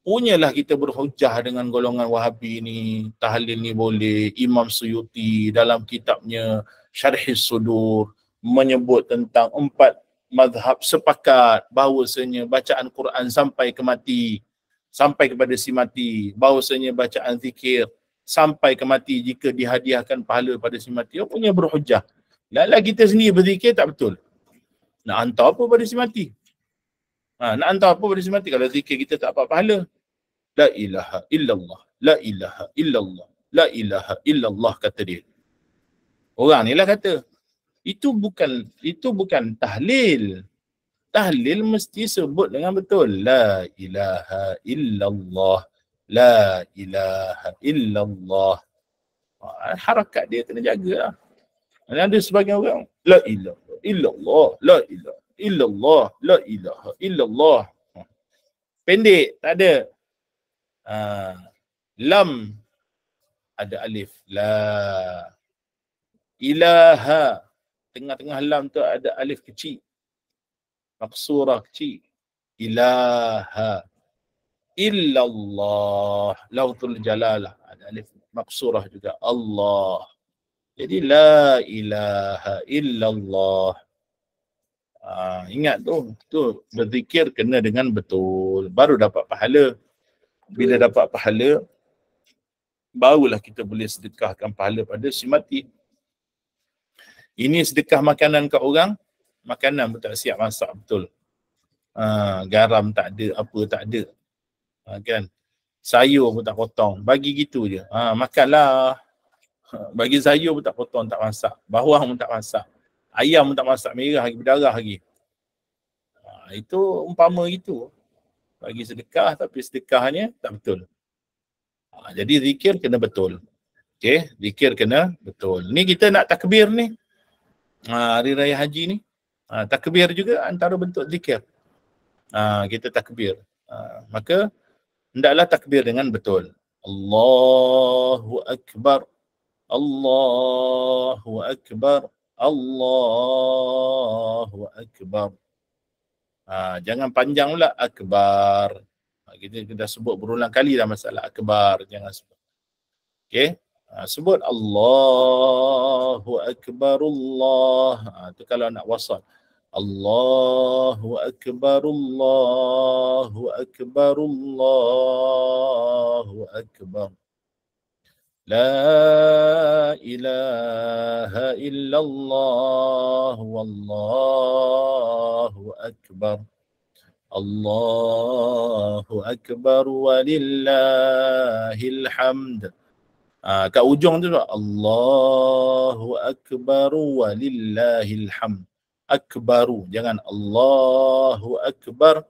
Speaker 1: Punyalah kita berhujah dengan golongan Wahabi ni. Tahlil ni boleh. Imam Suyuti dalam kitabnya Syarhis Sudur menyebut tentang 4 mazhab sepakat bahawasanya bacaan Quran sampai ke mati, sampai kepada si mati, bahawasanya bacaan zikir sampai ke mati jika dihadiahkan pahala pada si mati. Apa punya berhujah? Lala kita sendiri berzikir tak betul. Nak hantar apa pada si mati? Nak hantar apa pada si mati kalau zikir kita tak dapat pahala? La ilaha illallah. La ilaha illallah. La ilaha illallah kata dia. Orang ni lah kata. Itu bukan tahlil. Tahlil mesti sebut dengan betul. La ilaha illallah. La ilaha illallah. Harakat dia kena jaga lah. Ada sebagian orang. La ilaha illallah. La ilaha illallah. La ilaha illallah. Pendek, tak ada. Lam ada alif. La ilaha. Tengah-tengah lam tu ada alif kecil. Maksurah kecil. Ilaha. Illallah. Lautul jalalah. Ada alif maksurah juga. Allah. Jadi la ilaha illallah. Ingat tu berzikir kena dengan betul. Baru dapat pahala. Bila dapat pahala, barulah kita boleh sedekahkan pahala pada si mati. Ini sedekah makanan kat orang, makanan pun tak siap masak betul. Garam tak ada, apa tak ada. Kan? Sayur pun tak potong, bagi gitu je. Makanlah. Bagi sayur pun tak potong, tak masak. Bawang pun tak masak. Ayam pun tak masak, merah lagi, berdarah lagi. Itu umpama gitu. Bagi sedekah tapi sedekahnya tak betul. Jadi zikir kena betul. Okey, zikir kena betul. Ni kita nak takbir ni. Hari Raya Haji ni. Takbir juga antara bentuk zikir. Kita takbir. Maka hendaklah takbir dengan betul. Allahu Akbar. Allahu Akbar. Allahu Akbar. Jangan panjang pula akbar. Kita dah sebut berulang kali dah masalah akbar. Jangan sebut. Okey. Sebut Allahu Akbar Allah. Itu kalau nak wasal. Allahu Akbar Allahu Akbar Allahu Akbar. La ilaha illallah wallahu akbar. Allahu akbar walillahil hamd. Kat ujung tu Allahu akbar walillahil hamd. Akbaru, jangan Allahu akbar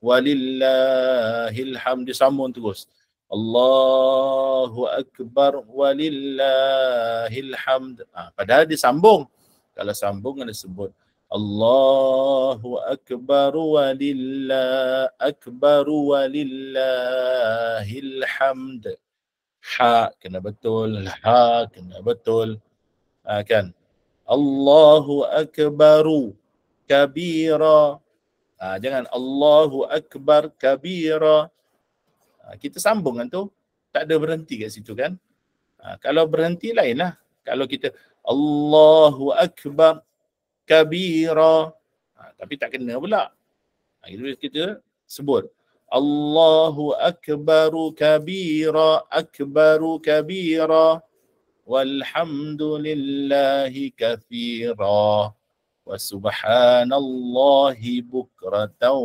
Speaker 1: walillahil hamd. Disambung terus. Allahu akbar walillahil hamd. Padahal disambung. Kalau sambung ada sebut Allahu akbar walillahil hamd. Ha kena betul, ha kena betul. Kan? Allahu akbaru kabira. Jangan Allahu akbar kabira. Kita sambung kan tu. Tak ada berhenti kat situ kan. Kalau berhenti lain lah. Kalau kita Allahu akbar kabira. Tapi tak kena pula. Kita sebut Allahu akbaru kabira, akbaru kabira, walhamdulillahi kathira, wa subhanallahi bukratan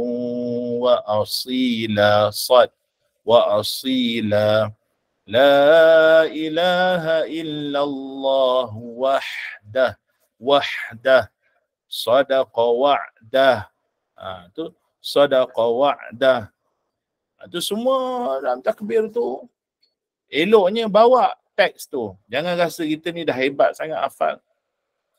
Speaker 1: wa asila, sad wa asila, la ilaha illallah wahdah, wahdah, sadaqa wa'dah. Tu sadaqa wa'dah. Itu semua dalam takbir tu. Eloknya bawa teks tu. Jangan rasa kita ni dah hebat sangat hafal.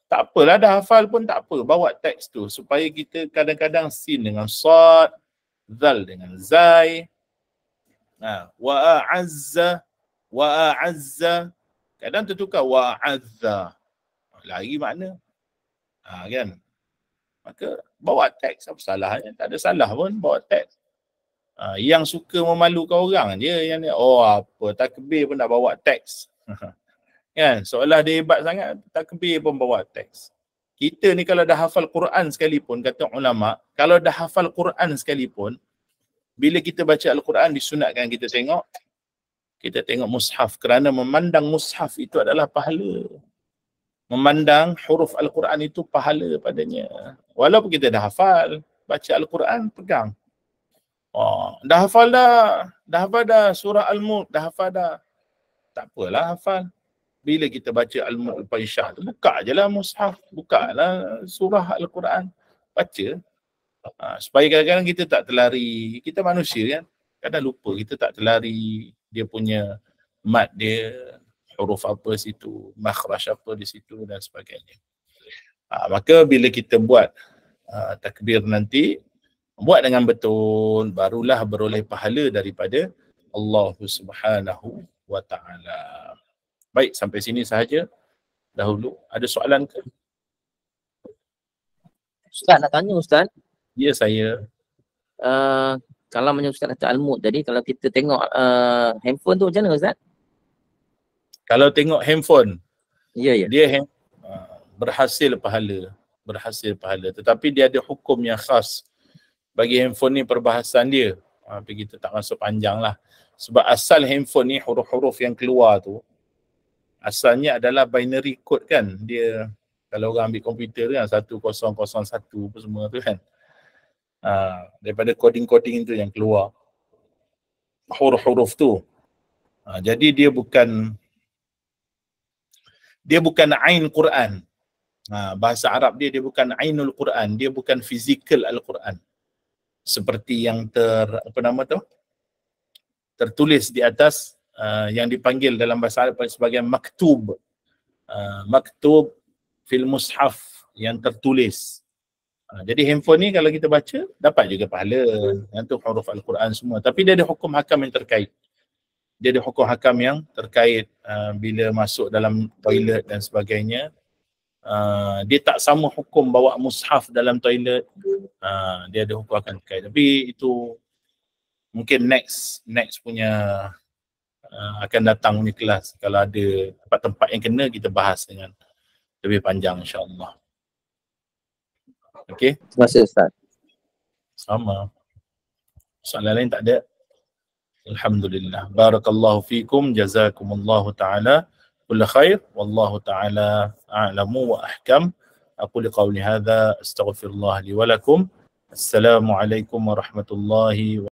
Speaker 1: Tak apalah, dah hafal pun tak apa. Bawa teks tu supaya kita kadang-kadang sin dengan sad, zal dengan zai. Wa a'azza, wa a'azza. Kadang tertukar wa a'azza. Lari makna. Kan? Maka bawa teks, apa salahnya? Tak ada salah pun bawa teks. Yang suka memalukan orang dia yang dia, apa takbir pun nak bawa teks. Kan, seolah dia hebat sangat, takbir pun bawa teks. Kita ni kalau dah hafal Quran sekalipun, kata ulama, kalau dah hafal Quran sekalipun, bila kita baca Al-Quran disunatkan kita tengok mushaf, kerana memandang mushaf itu adalah pahala. Memandang huruf Al-Quran itu pahala padanya. Walaupun kita dah hafal, baca Al-Quran pegang. Dah hafal dah surah Al-Mulk, dah hafal dah. Tak apalah hafal. Bila kita baca Al-Mulk Al-Faisyah tu, buka je lah mushaf, buka lah surah Al-Quran, baca. Supaya kadang-kadang kita tak terlari, kita manusia kan, kadang lupa, kita tak terlari dia punya mat dia, huruf apa situ, makhraj apa di situ dan sebagainya. Maka bila kita buat takbir nanti, buat dengan betul, barulah beroleh pahala daripada Allah Subhanahu wa ta'ala. Baik, sampai sini sahaja dahulu. Ada soalan ke?
Speaker 2: Ustaz nak tanya Ustaz.
Speaker 1: Ya, saya.
Speaker 2: Kalau macam Ustaz kata Al-Mulk tadi, kalau kita tengok handphone tu macam mana Ustaz?
Speaker 1: Kalau tengok handphone,
Speaker 2: ya.
Speaker 1: Dia berhasil pahala. Tetapi dia ada hukum yang khas. Bagi handphone ni perbahasan dia. Tapi kita tak masuk panjang lah. Sebab asal handphone ni, huruf-huruf yang keluar tu, asalnya adalah binary code kan. Dia, kalau orang ambil komputer kan, 1001 apa semua tu kan. Daripada coding-coding tu yang keluar. Huruf-huruf tu. Jadi dia bukan ain Quran. Bahasa Arab dia bukan ainul Quran. Dia bukan fizikal Al-Quran. Seperti yang tertulis di atas, yang dipanggil dalam bahasa Arab sebagai maktub. Maktub fil mushaf, yang tertulis. Jadi handphone ni kalau kita baca, dapat juga pahala. Yang tu huruf Al-Quran semua. Tapi dia ada hukum hakam yang terkait. Bila masuk dalam toilet dan sebagainya. Dia tak sama hukum bawa mushaf dalam toilet. Dia ada hukum akan terkait. Tapi itu mungkin next punya akan datang punya kelas. Kalau ada tempat-tempat yang kena, kita bahas dengan lebih panjang insya-Allah. Okey.
Speaker 2: Terima kasih Ustaz.
Speaker 1: Sama. Soalan lain tak ada? Alhamdulillah. Barakallahu fikum, jazakumullahu ta'ala kulla khair, wallahu ta'ala a'lamu wa ahkam. Aku liqawli hadha, astaghfirullah li wa lakum. Assalamualaikum warahmatullahi wabarakatuh.